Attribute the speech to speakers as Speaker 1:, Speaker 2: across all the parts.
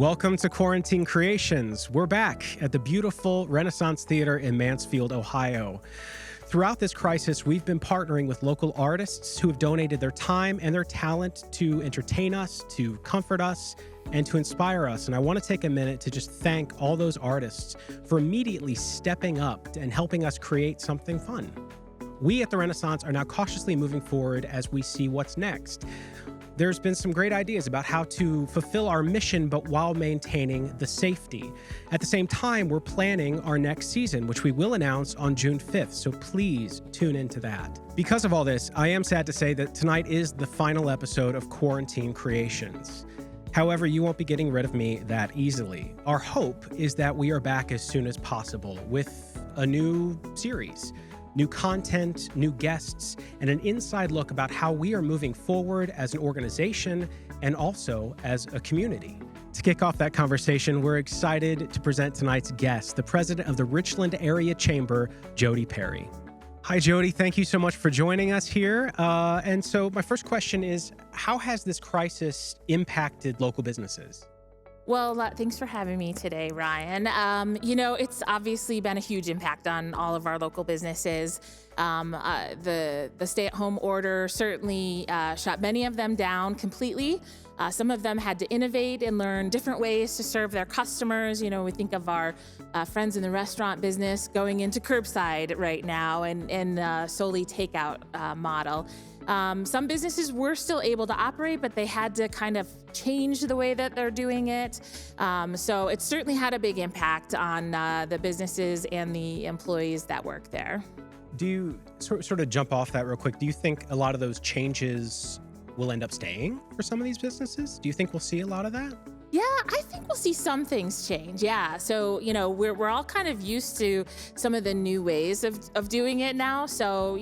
Speaker 1: Welcome to QuaRENtine Creations. We're back at the beautiful Renaissance Theater in Mansfield, Ohio. Throughout this crisis, we've been partnering with local artists who have donated their time and their talent to entertain us, to comfort us, and to inspire us. And I want to take a minute to just thank all those artists for immediately stepping up and helping us create something fun. We at the Renaissance are now cautiously moving forward as we see what's next. There's been some great ideas about how to fulfill our mission, but while maintaining the safety. At the same time, we're planning our next season, which we will announce on June 5th, so please tune into that. Because of all this, I am sad to say that tonight is the final episode of QuaRENtine Creations. However, you won't be getting rid of me that easily. Our hope is that we are back as soon as possible with a new series. New content, new guests, and an inside look about how we are moving forward as an organization and also as a community. To kick off that conversation, we're excited to present tonight's guest, the president of the Richland Area Chamber, Jodie Perry. Hi, Jodie. Thank you so much for joining us here. And so my first question is, how has this crisis impacted local businesses?
Speaker 2: Well, thanks for having me today, Ryan. It's obviously been a huge impact on all of our local businesses. The stay-at-home order certainly shut many of them down completely. Some of them had to innovate and learn different ways to serve their customers. We think of our friends in the restaurant business going into curbside right now and solely takeout model. Some businesses were still able to operate, but they had to kind of change the way that they're doing it. So it certainly had a big impact on the businesses and the employees that work there.
Speaker 1: Do you sort of jump off that real quick? Do you think a lot of those changes will end up staying for some of these businesses? Do you think we'll see a lot of that?
Speaker 2: Yeah, I think we'll see some things change. Yeah. So, we're all kind of used to some of the new ways of doing it now. So,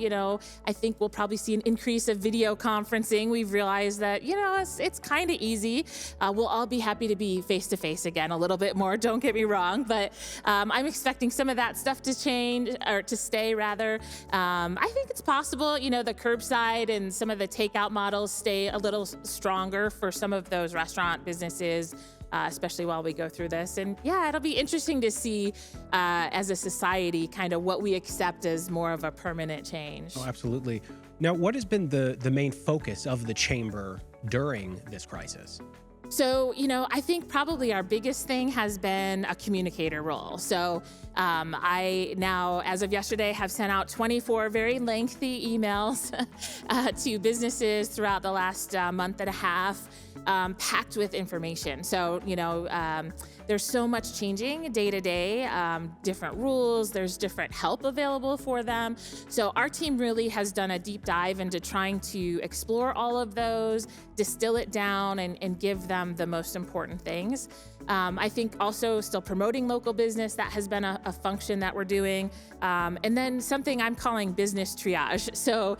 Speaker 2: I think we'll probably see an increase of video conferencing. We've realized that, it's kind of easy. We'll all be happy to be face to face again a little bit more. Don't get me wrong. But I'm expecting some of that stuff to change or to stay rather. I think it's possible, the curbside and some of the takeout models stay a little stronger for some of those restaurant businesses. Especially while we go through this. And yeah, it'll be interesting to see as a society kind of what we accept as more of a permanent change.
Speaker 1: Oh, absolutely. Now, what has been the main focus of the chamber during this crisis?
Speaker 2: So, I think probably our biggest thing has been a communicator role. So I now, as of yesterday, have sent out 24 very lengthy emails to businesses throughout the last month and a half, packed with information. So, there's so much changing day to day, different rules, there's different help available for them. So our team really has done a deep dive into trying to explore all of those, distill it down and give them the most important things. I think also still promoting local business, that has been a function that we're doing. And then something I'm calling business triage. So,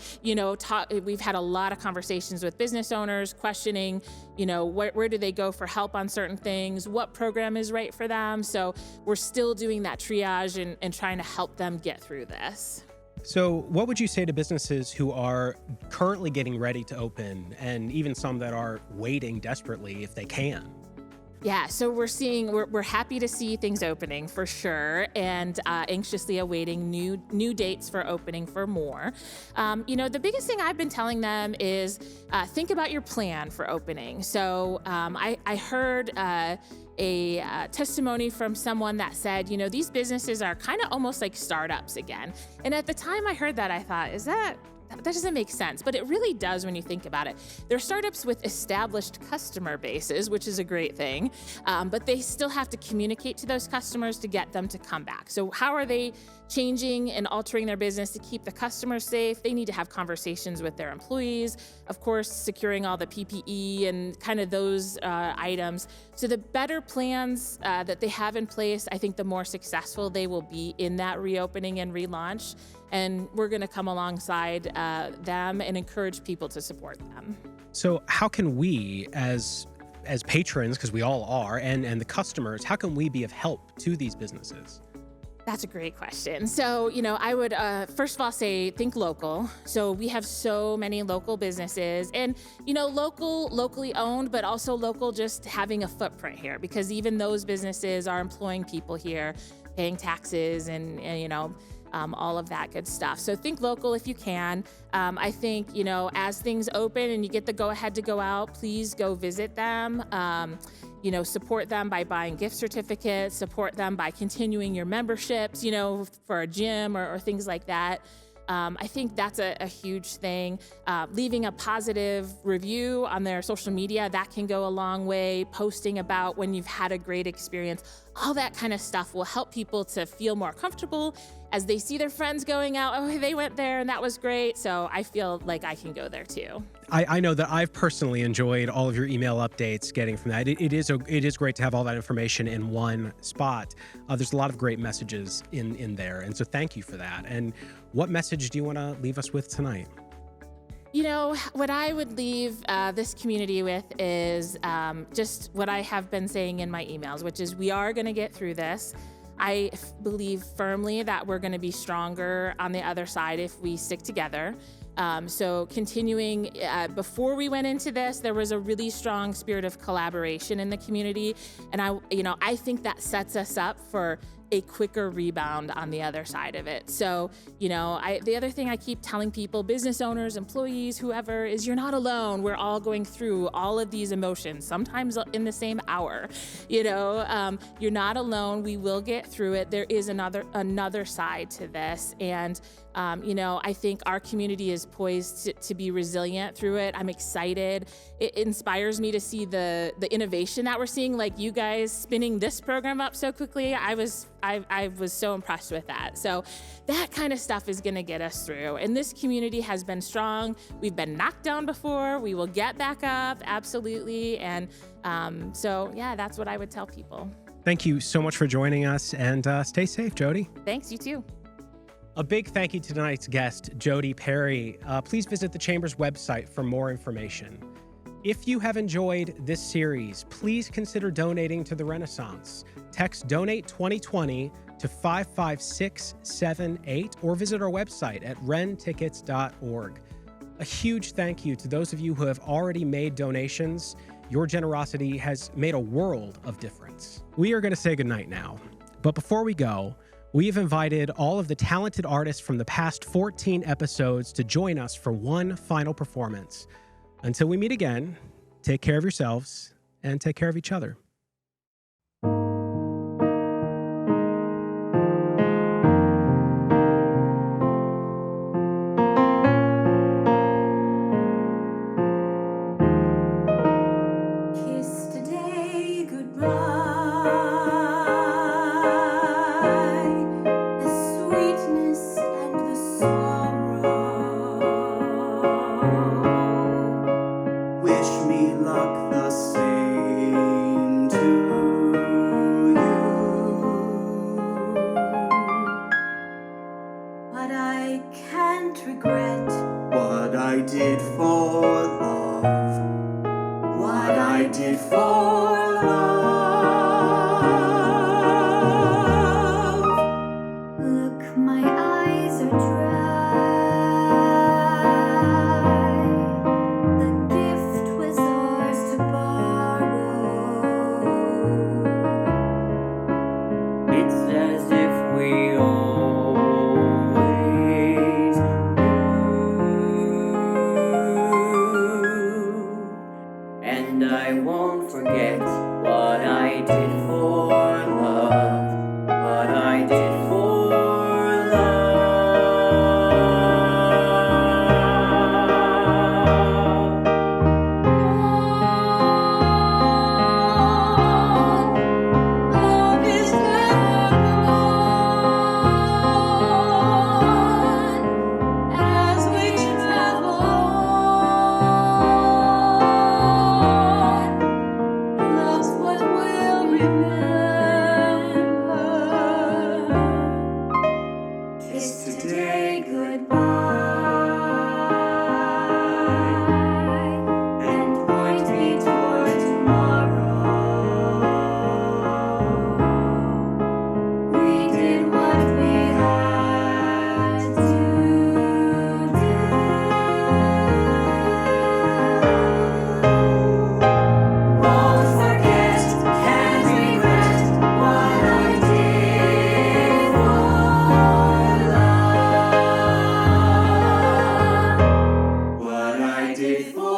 Speaker 2: we've had a lot of conversations with business owners questioning, where do they go for help on certain things? What program is right for them? So we're still doing that triage and trying to help them get through this.
Speaker 1: So what would you say to businesses who are currently getting ready to open and even some that are waiting desperately if they can?
Speaker 2: Yeah, so we're happy to see things opening for sure, and anxiously awaiting new dates for opening for more. The biggest thing I've been telling them is think about your plan for opening. So I heard a testimony from someone that said, these businesses are kind of almost like startups again. And at the time I heard that, I thought, that doesn't make sense, but it really does when you think about it. They're startups with established customer bases, which is a great thing, but they still have to communicate to those customers to get them to come back. So how are they changing and altering their business to keep the customers safe? They need to have conversations with their employees, of course, securing all the PPE and kind of those items. So the better plans that they have in place, I think the more successful they will be in that reopening and relaunch. And we're going to come alongside them and encourage people to support them.
Speaker 1: So how can we, as patrons, because we all are, and the customers, how can we be of help to these businesses?
Speaker 2: That's a great question. So, I would first of all say think local. So we have so many local businesses, and locally owned, but also local, just having a footprint here, because even those businesses are employing people here, paying taxes, and all of that good stuff. So think local if you can. I think, as things open and you get the go ahead to go out, please go visit them. Support them by buying gift certificates, support them by continuing your memberships, for a gym or things like that. I think that's a huge thing. Leaving a positive review on their social media, that can go a long way. Posting about when you've had a great experience, all that kind of stuff will help people to feel more comfortable as they see their friends going out. Oh, they went there and that was great. So I feel like I can go there too.
Speaker 1: I know that I've personally enjoyed all of your email updates getting from that. It is great to have all that information in one spot. There's a lot of great messages in there. And so thank you for that. And what message do you want to leave us with tonight?
Speaker 2: What I would leave this community with is just what I have been saying in my emails, which is we are going to get through this. I believe firmly that we're going to be stronger on the other side if we stick together. So continuing, before we went into this, there was a really strong spirit of collaboration in the community. And I think that sets us up for a quicker rebound on the other side of it. So, the other thing I keep telling people, business owners, employees, whoever, is you're not alone. We're all going through all of these emotions, sometimes in the same hour. You're not alone. We will get through it. There is another side to this. And I think our community is poised to be resilient through it. I'm excited. It inspires me to see the innovation that we're seeing, like you guys spinning this program up so quickly. I was so impressed with that. So that kind of stuff is going to get us through. And this community has been strong. We've been knocked down before. We will get back up. Absolutely. And that's what I would tell people.
Speaker 1: Thank you so much for joining us, and stay safe, Jodie.
Speaker 2: Thanks, you too.
Speaker 1: A big thank you to tonight's guest, Jodie Perry. Please visit the Chamber's website for more information. If you have enjoyed this series, please consider donating to the Renaissance. Text Donate 2020 to 55678 or visit our website at rentickets.org. A huge thank you to those of you who have already made donations. Your generosity has made a world of difference. We are going to say goodnight now. But before we go, we have invited all of the talented artists from the past 14 episodes to join us for one final performance. Until we meet again, take care of yourselves and take care of each other.
Speaker 3: did for